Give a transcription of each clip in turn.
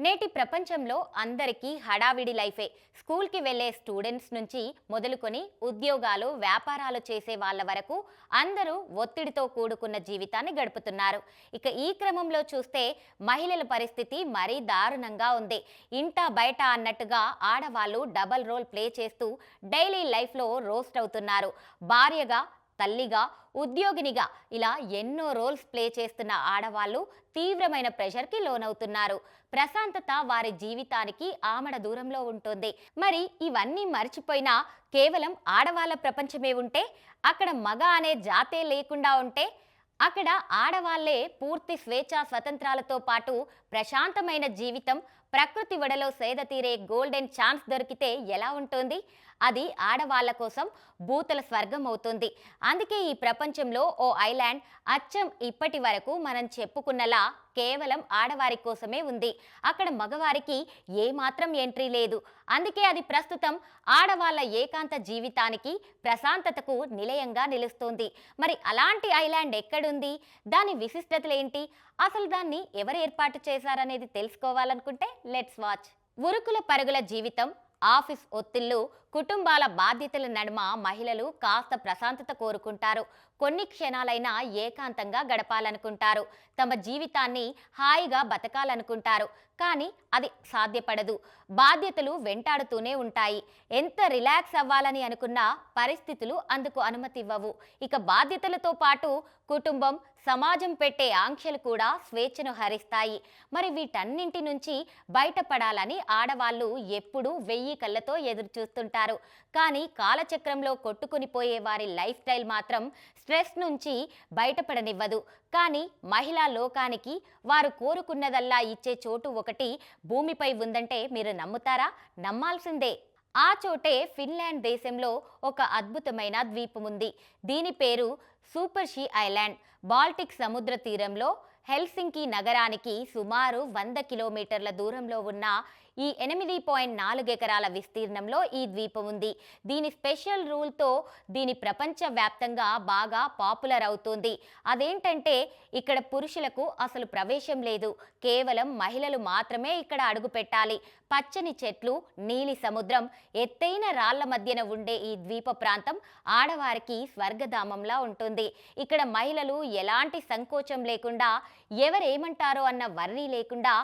నేటి ప్రపంచంలో అందరికీ హడావిడి లైఫే. స్కూల్కి వెళ్ళే స్టూడెంట్స్ నుంచి మొదలుకొని ఉద్యోగాలు వ్యాపారాలు చేసే వాళ్ళ వరకు అందరూ ఒత్తిడితో కూడుకున్న జీవితాన్ని గడుపుతున్నారు. ఇక ఈ క్రమంలో చూస్తే మహిళల పరిస్థితి మరీ దారుణంగా ఉంది. ఇంట బయట అన్నట్టుగా ఆడవాళ్ళు డబల్ రోల్ ప్లే చేస్తూ డైలీ లైఫ్లో రోస్ట్ అవుతున్నారు. భార్యగా, తల్లిగా, ఉద్యోగినిగా ఇలా ఎన్నో రోల్స్ ప్లే చేస్తున్న ఆడవాళ్ళు తీవ్రమైన ప్రెషర్కి లోనవుతున్నారు. ప్రశాంతత వారి జీవితానికి ఆమడ దూరంలో ఉంటుంది. మరి ఇవన్నీ మర్చిపోయినా కేవలం ఆడవాళ్ళ ప్రపంచమే ఉంటే, అక్కడ మగ అనే జాతే లేకుండా ఉంటే, అక్కడ ఆడవాళ్లే పూర్తి స్వేచ్ఛా స్వతంత్రాలతో పాటు ప్రశాంతమైన జీవితం, ప్రకృతి ఒడలో సేద తీరే గోల్డెన్ ఛాన్స్ దొరికితే ఎలా ఉంటుంది? అది ఆడవాళ్ల కోసం భూతల స్వర్గం అవుతుంది. అందుకే ఈ ప్రపంచంలో ఓ ఐలాండ్ అచ్చం ఇప్పటి వరకు మనం చెప్పుకున్నలా కేవలం ఆడవారి కోసమే ఉంది. అక్కడ మగవారికి ఏమాత్రం ఎంట్రీ లేదు. అందుకే అది ప్రస్తుతం ఆడవాళ్ల ఏకాంత జీవితానికి, ప్రశాంతతకు నిలయంగా నిలుస్తోంది. మరి అలాంటి ఐలాండ్ ఎక్కడుంది? దాని విశిష్టతలేంటి? అసలు దాన్ని ఎవరు ఏర్పాటు చేశారనేది తెలుసుకోవాలనుకుంటే లెట్స్ వాచ్. ఉరుకుల పరుగుల జీవితం, ఆఫీస్ ఒత్తిళ్లు, కుటుంబాల బాధ్యతల నడుమ మహిళలు కాస్త ప్రశాంతత కోరుకుంటారు. కొన్ని క్షణాలైనా ఏకాంతంగా గడపాలనుకుంటారు. తమ జీవితాన్ని హాయిగా బతకాలనుకుంటారు. కానీ అది సాధ్యపడదు. బాధ్యతలు వెంటాడుతూనే ఉంటాయి. ఎంత రిలాక్స్ అవ్వాలని అనుకున్నా పరిస్థితులు అందుకు అనుమతి ఇవ్వవు. ఇక బాధ్యతలతో పాటు కుటుంబం, సమాజం పెట్టే ఆంక్షలు కూడా స్వేచ్ఛను హరిస్తాయి. మరి వీటన్నింటి నుంచి బయటపడాలని ఆడవాళ్ళు ఎప్పుడూ 1000 కళ్ళతో ఎదురు చూస్తుంటారు. కానీ కాలచక్రంలో కొట్టుకుని పోయే వారి లైఫ్ స్టైల్ మాత్రం స్ట్రెస్ నుంచి బయటపడనివ్వదు. కానీ మహిళా లోకానికి వారు కోరుకున్నదల్లా ఇచ్చే చోటు ఒకటి భూమిపై ఉందంటే మీరు నమ్ముతారా? నమ్మాల్సిందే. ఆ చోటే ఫిన్లాండ్ దేశంలో ఒక అద్భుతమైన ద్వీపం ఉంది. దీని పేరు సూపర్ షీ ఐలాండ్. బాల్టిక్ సముద్ర తీరంలో హెల్సింకి నగరానికి సుమారు 100 కిలోమీటర్ల దూరంలో ఉన్న ఈ 8.4 ఎకరాల విస్తీర్ణంలో ఈ ద్వీపం ఉంది. దీని స్పెషల్ రూల్తో దీని ప్రపంచవ్యాప్తంగా బాగా పాపులర్ అవుతుంది. అదేంటంటే ఇక్కడ పురుషులకు అసలు ప్రవేశం లేదు. కేవలం మహిళలు మాత్రమే ఇక్కడ అడుగు పెట్టాలి. పచ్చని చెట్లు, నీలి సముద్రం, ఎత్తైన రాళ్ల మధ్యన ఉండే ఈ ద్వీప ప్రాంతం ఆడవారికి స్వర్గధామంలా ఉంటుంది. ఇక్కడ మహిళలు ఎలాంటి సంకోచం లేకుండా, ఎవరేమంటారో అన్న వర్రీ లేకుండా,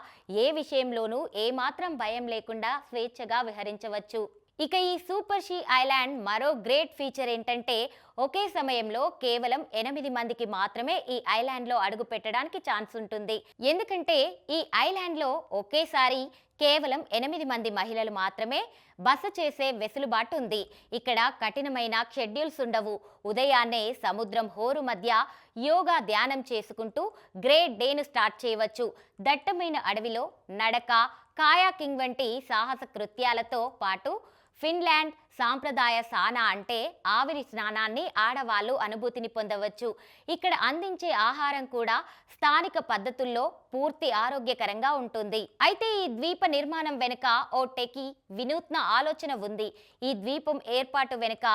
ఏ విషయంలోనూ ఏమాత్రం భయం లేకుండా స్వేచ్ఛగా విహరించవచ్చు. ఇక ఈ సూపర్ షీ ఐలాండ్ మరో గ్రేట్ ఫీచర్ ఏంటంటే, ఒకే సమయంలో కేవలం 8 మందికి మాత్రమే ఈ ఐలాండ్లో అడుగు పెట్టడానికి ఛాన్స్ ఉంటుంది. ఎందుకంటే ఈ ఐలాండ్లో ఒకేసారి కేవలం 8 మంది మహిళలు మాత్రమే బస చేసే వెసులుబాటు ఉంది. ఇక్కడ కఠినమైన షెడ్యూల్స్ ఉండవు. ఉదయాన్నే సముద్రం హోరు మధ్య యోగా, ధ్యానం చేసుకుంటూ గ్రేట్ డేను స్టార్ట్ చేయవచ్చు. దట్టమైన అడవిలో నడక, కాయాకింగ్ వంటి సాహస కృత్యాలతో పాటు ఫిన్లాండ్ సాంప్రదాయ సానా అంటే ఆవిరి స్నానాన్ని ఆడవాళ్ళు అనుభూతిని పొందవచ్చు. ఇక్కడ అందించే ఆహారం కూడా స్థానిక పద్ధతుల్లో పూర్తి ఆరోగ్యకరంగా ఉంటుంది. అయితే ఈ ద్వీప నిర్మాణం వెనుక ఓ టెకీ వినూత్న ఆలోచన ఉంది. ఈ ద్వీపం ఏర్పాటు వెనుక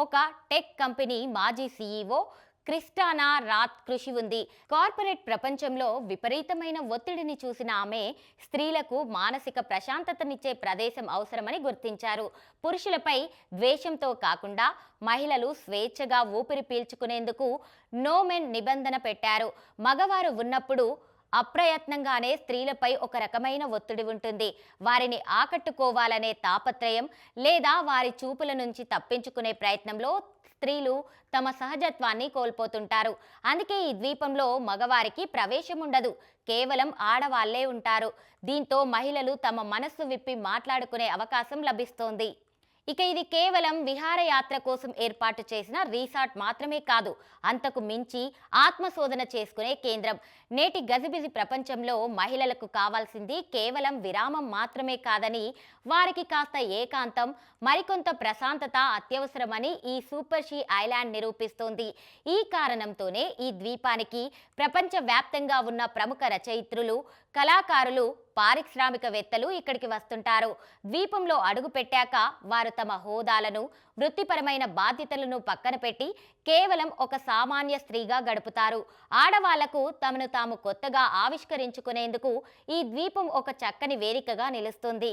ఒక టెక్ కంపెనీ మాజీ సీఈఓ క్రిస్టానా రాత్ కృషి ఉంది. కార్పొరేట్ ప్రపంచంలో విపరీతమైన ఒత్తిడిని చూసిన ఆమె స్త్రీలకు మానసిక ప్రశాంతతనిచ్చే ప్రదేశం అవసరమని గుర్తించారు. పురుషులపై ద్వేషంతో కాకుండా మహిళలు స్వేచ్ఛగా ఊపిరి పీల్చుకునేందుకు నోమెన్ నిబంధన పెట్టారు. మగవారు ఉన్నప్పుడు అప్రయత్నంగానే స్త్రీలపై ఒక రకమైన ఒత్తిడి ఉంటుంది. వారిని ఆకట్టుకోవాలనే తాపత్రయం లేదా వారి చూపుల నుంచి తప్పించుకునే ప్రయత్నంలో స్త్రీలు తమ సహజత్వాన్ని కోల్పోతుంటారు. అందుకే ఈ ద్వీపంలో మగవారికి ప్రవేశం ఉండదు. కేవలం ఆడవాళ్లే ఉంటారు. దీంతో మహిళలు తమ మనస్సు విప్పి మాట్లాడుకునే అవకాశం లభిస్తోంది. ఇక ఇది కేవలం విహారయాత్ర కోసం ఏర్పాటు చేసిన రిసార్ట్ మాత్రమే కాదు, అంతకు మించి ఆత్మశోధన చేసుకునే కేంద్రం. నేటి గజిబిజి ప్రపంచంలో మహిళలకు కావాల్సింది కేవలం విరామం మాత్రమే కాదని, వారికి కాస్త ఏకాంతం, మరికొంత ప్రశాంతత అత్యవసరమని ఈ సూపర్ షీ ఐలాండ్ నిరూపిస్తోంది. ఈ కారణంతోనే ఈ ద్వీపానికి ప్రపంచవ్యాప్తంగా ఉన్న ప్రముఖ రచయిత్రులు, కళాకారులు, పారిశ్రామికవేత్తలు ఇక్కడికి వస్తుంటారు. ద్వీపంలో అడుగు పెట్టాక వారు తమ హోదాలను, వృత్తిపరమైన బాధ్యతలను పక్కన పెట్టి కేవలం ఒక సామాన్య స్త్రీగా గడుపుతారు. ఆడవాళ్లకు తమను తాము కొత్తగా ఆవిష్కరించుకునేందుకు ఈ ద్వీపం ఒక చక్కని వేదికగా నిలుస్తుంది.